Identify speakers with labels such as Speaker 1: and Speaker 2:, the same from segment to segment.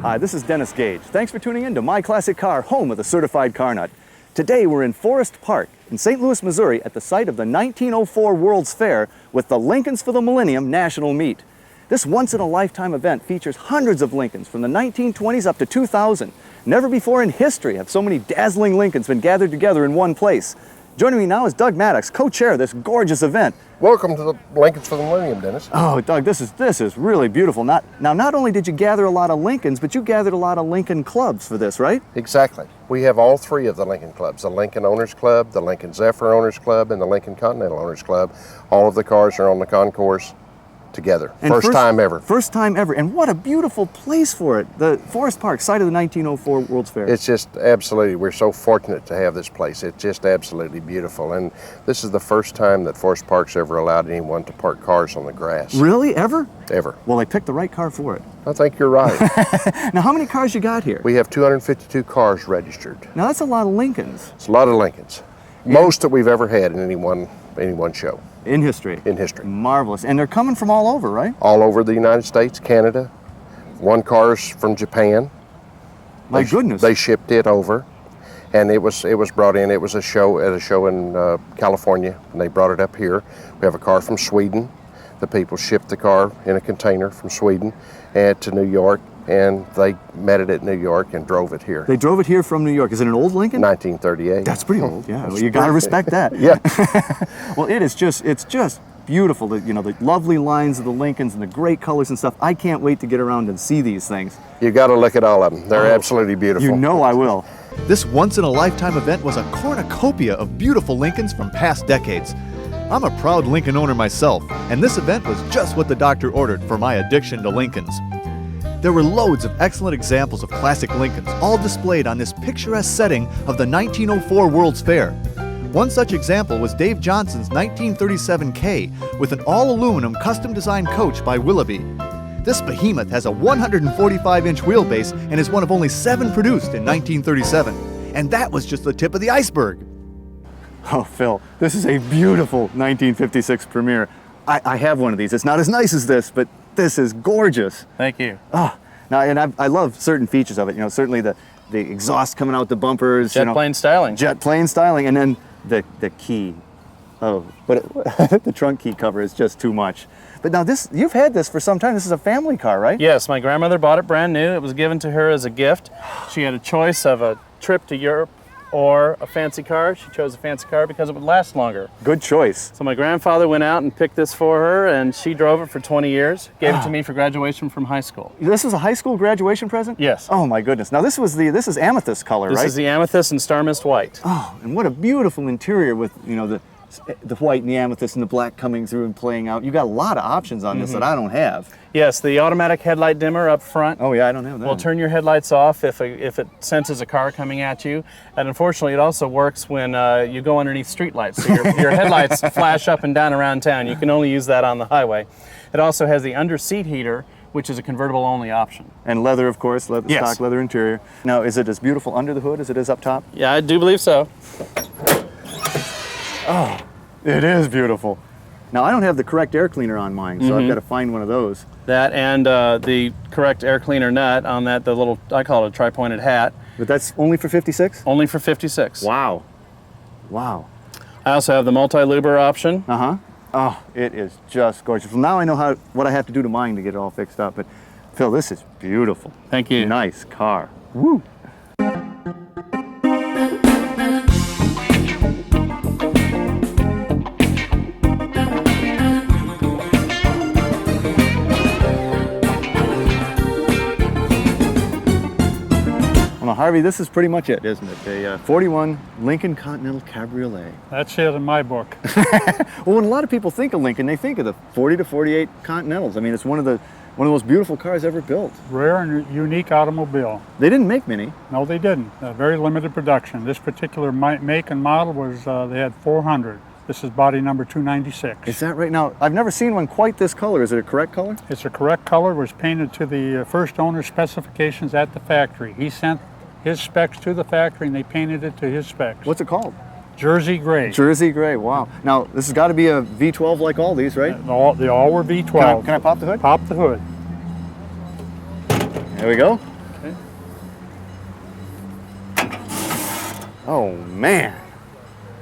Speaker 1: Hi, this is Dennis Gage. Thanks for tuning in to My Classic Car, home of the certified car nut. Today we're in Forest Park in St. Louis, Missouri at the site of the 1904 World's Fair with the Lincolns for the Millennium National Meet. This once-in-a-lifetime event features hundreds of Lincolns from the 1920s up to 2000. Never before in history have so many dazzling Lincolns been gathered together in one place. Joining me now is Doug Maddox, co-chair of this gorgeous event.
Speaker 2: Welcome to the Lincolns for the Millennium, Dennis.
Speaker 1: Oh, Doug, this is really beautiful. Not only did you gather a lot of Lincolns, but you gathered a lot of Lincoln clubs for this, right?
Speaker 2: Exactly. We have all three of the Lincoln clubs, the Lincoln Owners Club, the Lincoln Zephyr Owners Club, and the Lincoln Continental Owners Club. All of the cars are on the concourse together. First time ever.
Speaker 1: First time ever. And what a beautiful place for it. The Forest Park, site of the 1904 World's Fair.
Speaker 2: It's just absolutely, we're so fortunate to have this place. It's just absolutely beautiful. And this is the first time that Forest Park's ever allowed anyone to park cars on the grass.
Speaker 1: Really? Ever?
Speaker 2: Ever.
Speaker 1: Well, I picked the right car for it.
Speaker 2: I think you're right.
Speaker 1: Now, how many cars you got here?
Speaker 2: We have 252 cars registered.
Speaker 1: Now, that's a lot of Lincolns.
Speaker 2: It's a lot of Lincolns. Most that we've ever had in any one show.
Speaker 1: In history?
Speaker 2: In history.
Speaker 1: Marvelous. And they're coming from all over, right?
Speaker 2: All over the United States, Canada. One car's from Japan.
Speaker 1: My goodness.
Speaker 2: They shipped it over, and it was brought in. It was a show in California, and they brought it up here. We have a car from Sweden. The people shipped the car in a container from Sweden and to New York, and they met it at New York and drove it here.
Speaker 1: They drove it here from New York. Is it an old Lincoln?
Speaker 2: 1938.
Speaker 1: That's pretty old, yeah. Well, you got to respect that.
Speaker 2: Yeah.
Speaker 1: Well, it's just beautiful. The lovely lines of the Lincolns and the great colors and stuff. I can't wait to get around and see these things.
Speaker 2: You got to look at all of them. They're absolutely beautiful.
Speaker 1: You know I will. This once-in-a-lifetime event was a cornucopia of beautiful Lincolns from past decades. I'm a proud Lincoln owner myself, and this event was just what the doctor ordered for my addiction to Lincolns. There were loads of excellent examples of classic Lincolns, all displayed on this picturesque setting of the 1904 World's Fair. One such example was Dave Johnson's 1937 K with an all-aluminum custom-designed coach by Willoughby. This behemoth has a 145-inch wheelbase and is one of only 7 produced in 1937. And that was just the tip of the iceberg. Oh, Phil, this is a beautiful 1956 Premier. I have one of these. It's not as nice as this, but this is gorgeous.
Speaker 3: Thank you.
Speaker 1: Oh, now, and I love certain features of it. Certainly the exhaust coming out the bumpers.
Speaker 3: Jet plane styling.
Speaker 1: Jet plane styling, and then the key. Oh, but the trunk key cover is just too much. But now you've had this for some time. This is a family car, right?
Speaker 3: Yes, my grandmother bought it brand new. It was given to her as a gift. She had a choice of a trip to Europe or a fancy car. She chose a fancy car because it would last longer.
Speaker 1: Good choice.
Speaker 3: So my grandfather went out and picked this for her, and she drove it for 20 years, gave it to me for graduation from high school.
Speaker 1: This is a high school graduation present?
Speaker 3: Yes.
Speaker 1: Oh my goodness. Now this is amethyst color, right?
Speaker 3: This is the amethyst and star mist white.
Speaker 1: Oh, and what a beautiful interior with, the white and the amethyst and the black coming through and playing out. You got a lot of options on this that I don't have.
Speaker 3: Yes, the automatic headlight dimmer up front.
Speaker 1: Oh yeah, I don't have that.
Speaker 3: Will turn your headlights off if it senses a car coming at you. And unfortunately, it also works when you go underneath street lights. So your headlights flash up and down around town. You can only use that on the highway. It also has the under seat heater, which is a convertible only option.
Speaker 1: And leather, of course,
Speaker 3: Yes.
Speaker 1: Stock leather interior. Now, is it as beautiful under the hood as it is up top?
Speaker 3: Yeah, I do believe so.
Speaker 1: Oh, it is beautiful. Now, I don't have the correct air cleaner on mine, so I've got to find one of those.
Speaker 3: That and the correct air cleaner nut on that, the little, I call it a tri-pointed hat.
Speaker 1: But that's only for 56?
Speaker 3: Only for 56.
Speaker 1: Wow. Wow.
Speaker 3: I also have the multi-luber option.
Speaker 1: Uh-huh. Oh, it is just gorgeous. Well, now I know what I have to do to mine to get it all fixed up. But, Phil, this is beautiful.
Speaker 3: Thank you.
Speaker 1: Nice car. Woo. Well, Harvey, this is pretty much it, isn't it? A 41 Lincoln Continental Cabriolet.
Speaker 4: That's it in my book.
Speaker 1: Well, when a lot of people think of Lincoln, they think of the 40 to 48 Continentals. I mean, it's one of the most beautiful cars ever built.
Speaker 4: Rare and unique automobile.
Speaker 1: They didn't make many.
Speaker 4: No, they didn't. Very limited production. This particular make and model was, they had 400. This is body number 296.
Speaker 1: Is that right? Now, I've never seen one quite this color. Is it a correct color?
Speaker 4: It's a correct color. It was painted to the first owner's specifications at the factory. He sent his specs to the factory and they painted it to his specs.
Speaker 1: What's it called?
Speaker 4: Jersey Gray.
Speaker 1: Jersey Gray, wow. Now, this has got to be a V12 like all these, right?
Speaker 4: They all were V12.
Speaker 1: Can I pop the hood?
Speaker 4: Pop the hood.
Speaker 1: There we go. Oh man,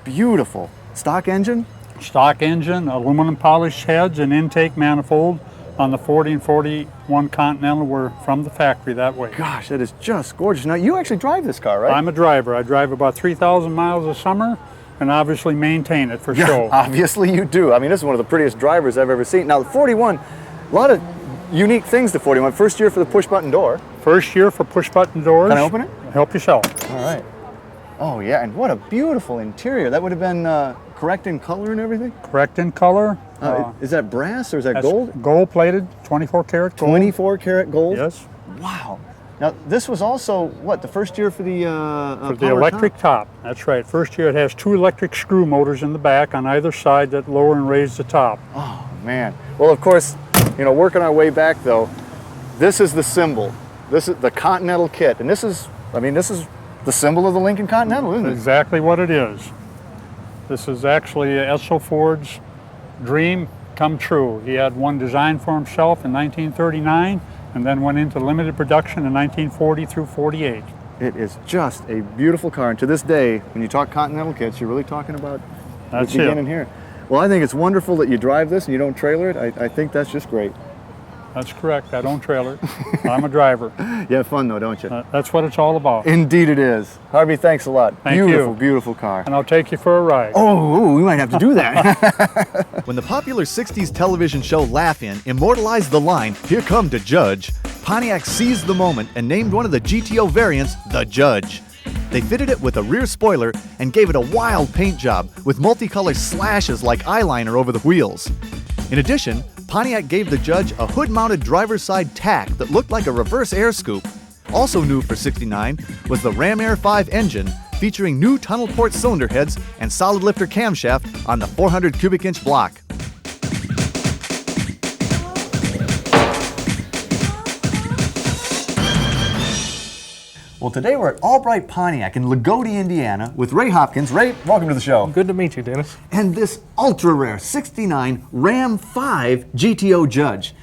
Speaker 1: beautiful. Stock engine?
Speaker 4: Stock engine, aluminum polished heads, and intake manifold on the 40 and 41 Continental were from the factory that way.
Speaker 1: Gosh, that is just gorgeous. Now, you actually drive this car, right?
Speaker 4: I'm a driver. I drive about 3,000 miles a summer and obviously maintain it for show.
Speaker 1: Obviously you do. I mean, this is one of the prettiest drivers I've ever seen. Now, the 41, a lot of unique things to 41. First year for the push-button door.
Speaker 4: First year for push-button doors.
Speaker 1: Can I open it?
Speaker 4: Help yourself.
Speaker 1: All right. Oh, yeah, and what a beautiful interior. That would have been correct in color and everything?
Speaker 4: Correct in color.
Speaker 1: Is that brass or is that
Speaker 4: That's
Speaker 1: gold?
Speaker 4: Gold-plated, 24 karat gold.
Speaker 1: 24 karat gold?
Speaker 4: Yes.
Speaker 1: Wow. Now, this was also, what, the first year for the
Speaker 4: For the electric top. That's right. First year it has 2 electric screw motors in the back on either side that lower and raise the top.
Speaker 1: Oh, man. Well, of course, you know, working our way back, though, this is the symbol. This is the Continental kit. And this is, I mean, this is the symbol of the Lincoln Continental, isn't it?
Speaker 4: Exactly what it is. This is actually S.O. Ford's dream come true. He had one designed for himself in 1939 and then went into limited production in 1940 through 48.
Speaker 1: It is just a beautiful car. And to this day, when you talk Continental kits, you're really talking about
Speaker 4: That's
Speaker 1: the beginning
Speaker 4: it.
Speaker 1: here. Well, I think it's wonderful that you drive this and you don't trailer it. I think that's just great.
Speaker 4: That's correct. I don't trailer. I'm a driver.
Speaker 1: You have fun, though, don't you?
Speaker 4: That's what it's all about.
Speaker 1: Indeed it is. Harvey, thanks a lot.
Speaker 4: Thank you.
Speaker 1: Beautiful, beautiful car.
Speaker 4: And I'll take you for a ride.
Speaker 1: Oh, we might have to do that. When the popular 60s television show Laugh-In immortalized the line, "Here come to Judge," Pontiac seized the moment and named one of the GTO variants the Judge. They fitted it with a rear spoiler and gave it a wild paint job with multicolor slashes like eyeliner over the wheels. In addition, Pontiac gave the Judge a hood-mounted driver's side tack that looked like a reverse air scoop. Also new for '69 was the Ram Air 5 engine, featuring new tunnel port cylinder heads and solid lifter camshaft on the 400 cubic inch block. Well, today we're at Albright Pontiac in Lagodi, Indiana with Ray Hopkins. Ray, welcome to the show.
Speaker 3: Good to meet you, Dennis.
Speaker 1: And this ultra-rare '69 Ram 5 GTO Judge.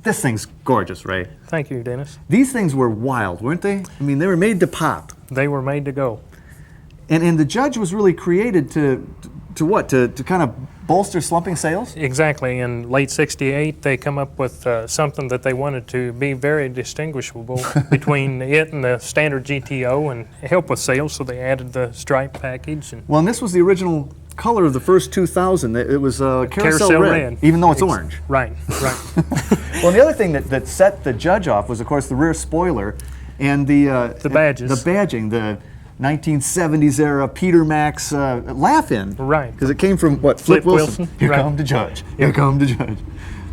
Speaker 1: This thing's gorgeous, Ray.
Speaker 3: Thank you, Dennis.
Speaker 1: These things were wild, weren't they? I mean, they were made to pop.
Speaker 3: They were made to go.
Speaker 1: And the Judge was really created to what? To kind of bolster slumping sales?
Speaker 3: Exactly. In late '68, they come up with something that they wanted to be very distinguishable between it and the standard GTO and help with sales, so they added the stripe package. And
Speaker 1: Well, and this was the original color of the first 2000. It was carousel red, even though it's orange.
Speaker 3: Right, right.
Speaker 1: Well, and the other thing that set the Judge off was, of course, the rear spoiler and the
Speaker 3: badges.
Speaker 1: The badging, the 1970s era Peter Max Laugh-In.
Speaker 3: Right.
Speaker 1: Because it came from, what, Flip Wilson? Here come to Judge. Here come to Judge.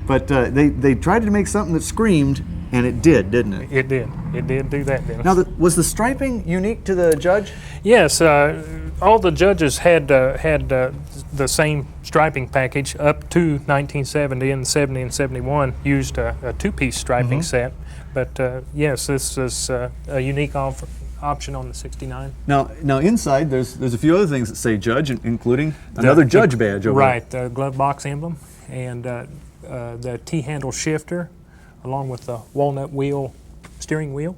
Speaker 1: But they tried to make something that screamed, and it did, didn't it?
Speaker 3: It did. It did do that, Dennis.
Speaker 1: Now, was the striping unique to the Judge?
Speaker 3: Yes, all the Judges had the same striping package up to 1970, and 70 and 71 used a two-piece striping set. But yes, this is a unique option on the '69.
Speaker 1: Now inside there's a few other things that say Judge, including another Judge badge over
Speaker 3: right, the glove box emblem and the T-handle shifter, along with the walnut wheel steering wheel.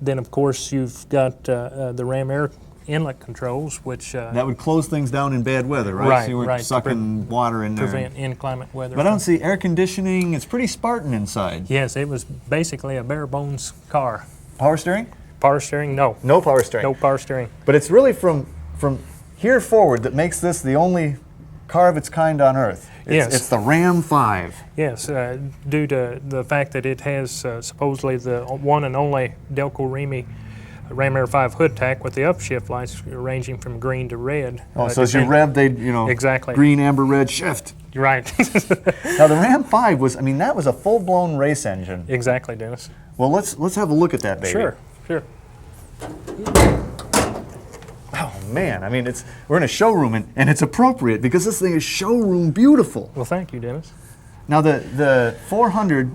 Speaker 3: Then of course you've got the Ram Air Inlet Controls, which
Speaker 1: that would close things down in bad weather, right?
Speaker 3: Right,
Speaker 1: so you weren't
Speaker 3: right,
Speaker 1: sucking water in there.
Speaker 3: prevent inclement weather.
Speaker 1: But I don't see air conditioning. It's pretty Spartan inside.
Speaker 3: Yes, it was basically a bare bones car.
Speaker 1: Power steering?
Speaker 3: Power steering, no.
Speaker 1: No power steering.
Speaker 3: No power steering.
Speaker 1: But it's really from here forward that makes this the only car of its kind on Earth. It's the Ram 5.
Speaker 3: Yes, due to the fact that it has supposedly the one and only Delco Remy Ram Air 5 hood tack with the upshift lights ranging from green to red.
Speaker 1: Oh, so as you rev, they'd,
Speaker 3: exactly.
Speaker 1: green, amber, red, shift.
Speaker 3: Right.
Speaker 1: Now the Ram 5 was, that was a full-blown race engine.
Speaker 3: Exactly, Dennis.
Speaker 1: Well, let's have a look at that baby.
Speaker 3: Sure, sure.
Speaker 1: Oh man, we're in a showroom and it's appropriate because this thing is showroom beautiful.
Speaker 3: Well, thank you, Dennis.
Speaker 1: Now the 400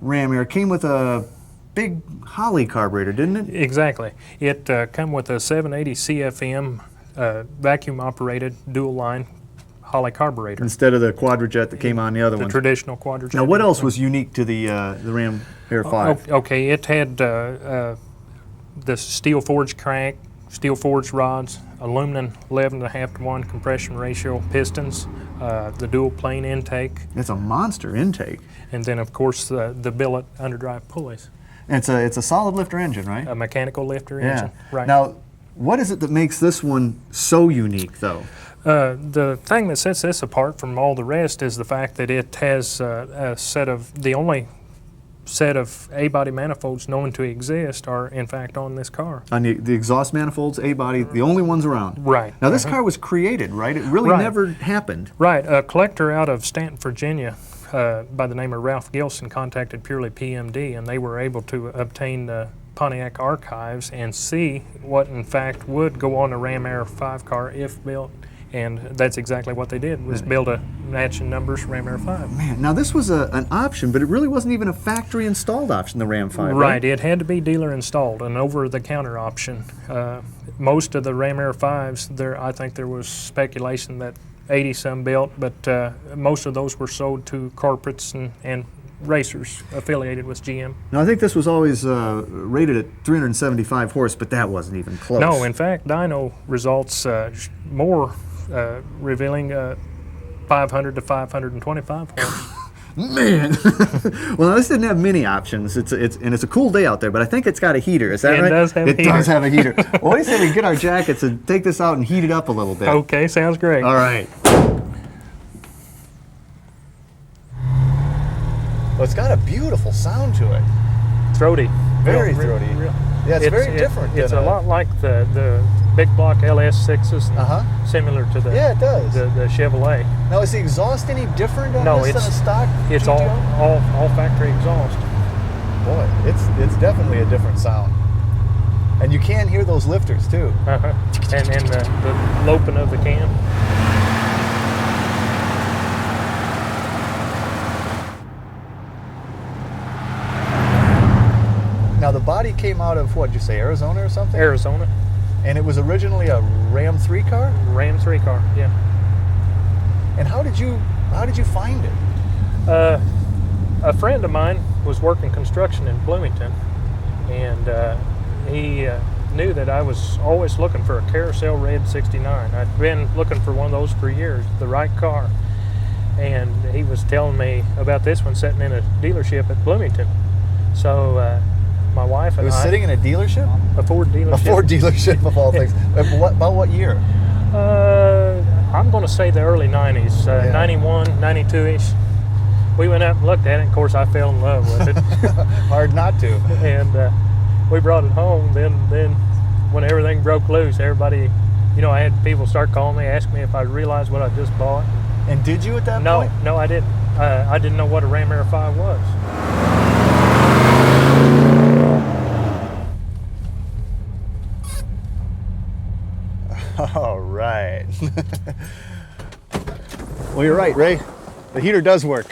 Speaker 1: Ram Air came with a big Holley carburetor, didn't it?
Speaker 3: Exactly. It come with a 780 CFM vacuum operated dual line Holley carburetor.
Speaker 1: Instead of the Quadrajet that came on the other one.
Speaker 3: The traditional Quadrajet.
Speaker 1: Now what else was unique to the Ram Air 5?
Speaker 3: Okay, it had the steel forged crank,
Speaker 5: steel forged rods, aluminum 11.5-to-1 compression ratio pistons, the dual plane intake,
Speaker 1: It's a monster intake.
Speaker 5: and then of course the billet underdrive pulleys.
Speaker 1: It's a solid lifter engine, right?
Speaker 5: A mechanical lifter engine. Right.
Speaker 1: Now, what is it that makes this one so unique, though?
Speaker 5: The thing that sets this apart from all the rest is the fact that it has the only set of A-body manifolds known to exist are in fact on this car.
Speaker 1: On the exhaust manifolds, A-body, the only ones around.
Speaker 5: Right.
Speaker 1: Now, this car was created, right? It really
Speaker 5: Right.
Speaker 1: never happened.
Speaker 5: Right. A collector out of Stanton, Virginia, by the name of Ralph Gilson, contacted purely PMD, and they were able to obtain the Pontiac archives and see what in fact would go on a Ram Air 5 car if built. And that's exactly what they did, was build a matching numbers Ram Air 5.
Speaker 1: Man, now this was an option, but it really wasn't even a factory installed option, the Ram 5,
Speaker 5: Right, it had to be dealer installed, an over-the-counter option. Most of the Ram Air 5s, I think there was speculation that 80 some built, but most of those were sold to corporates and racers affiliated with GM.
Speaker 1: Now, I think this was always rated at 375 horse, but that wasn't even close.
Speaker 5: No, in fact, dyno results more revealing 500 to 525 horse.
Speaker 1: Man! Well, now, this didn't have many options. It's a cool day out there, but I think it's got a heater. Is that
Speaker 5: It
Speaker 1: right?
Speaker 5: does have a
Speaker 1: It
Speaker 5: heater.
Speaker 1: does have a heater. Well, what do you say we get our jackets and take this out and heat it up a little bit?
Speaker 5: Okay, sounds great.
Speaker 1: All right. Well, it's got a beautiful sound to it.
Speaker 5: Throaty.
Speaker 1: Very
Speaker 5: Real-
Speaker 1: throaty.
Speaker 5: real-
Speaker 1: Yeah, it's very different.
Speaker 5: It's
Speaker 1: than
Speaker 5: a lot like the big block LS6s,
Speaker 1: Uh-huh.
Speaker 5: similar to the
Speaker 1: Yeah, it does.
Speaker 5: the Chevrolet.
Speaker 1: Now, is the exhaust any different on
Speaker 5: No,
Speaker 1: this than a stock
Speaker 5: It's
Speaker 1: GTO?
Speaker 5: all factory exhaust.
Speaker 1: Boy, it's definitely a different sound. And you can hear those lifters, too.
Speaker 5: Uh-huh. And the loping of the cam.
Speaker 1: Now, the body came out of, what did you say, Arizona or something?
Speaker 5: Arizona.
Speaker 1: And it was originally a Ram 3 car?
Speaker 5: Ram 3 car, yeah.
Speaker 1: And how did you find it?
Speaker 5: A friend of mine was working construction in Bloomington, and he knew that I was always looking for a Carousel Red 69. I'd been looking for one of those for years, the right car. And he was telling me about this one sitting in a dealership at Bloomington. So my wife
Speaker 1: It
Speaker 5: and
Speaker 1: was
Speaker 5: I...
Speaker 1: sitting in a dealership?
Speaker 5: A Ford dealership.
Speaker 1: A Ford dealership, of all things. About what year?
Speaker 5: I'm going to say the early 90s,
Speaker 1: Yeah.
Speaker 5: 91, 92-ish. We went out and looked at it, and of course I fell in love with it.
Speaker 1: Hard not to.
Speaker 5: And we brought it home. Then when everything broke loose, everybody, I had people start calling me, asking me if I realized what I just bought.
Speaker 1: And did you at that point?
Speaker 5: No, I didn't. I didn't know what a Ram Air 5 was.
Speaker 1: All right. Well, you're right, Ray. The heater does work.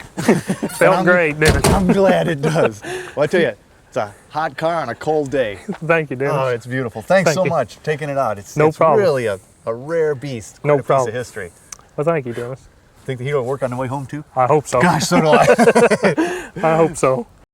Speaker 5: Felt great, didn't it?
Speaker 1: I'm glad it does. Well, I tell you, it's a hot car on a cold day.
Speaker 5: Thank you, Dennis.
Speaker 1: Oh, it's beautiful. Thanks
Speaker 5: Thank
Speaker 1: so
Speaker 5: you.
Speaker 1: much for taking it out. It's
Speaker 5: No problem.
Speaker 1: really a rare beast.
Speaker 5: No
Speaker 1: Quite a
Speaker 5: problem.
Speaker 1: piece of history.
Speaker 5: Well, thank you, Dennis.
Speaker 1: Think the heater will work on the way home, too?
Speaker 5: I hope so.
Speaker 1: Gosh, so do I.
Speaker 5: I hope so.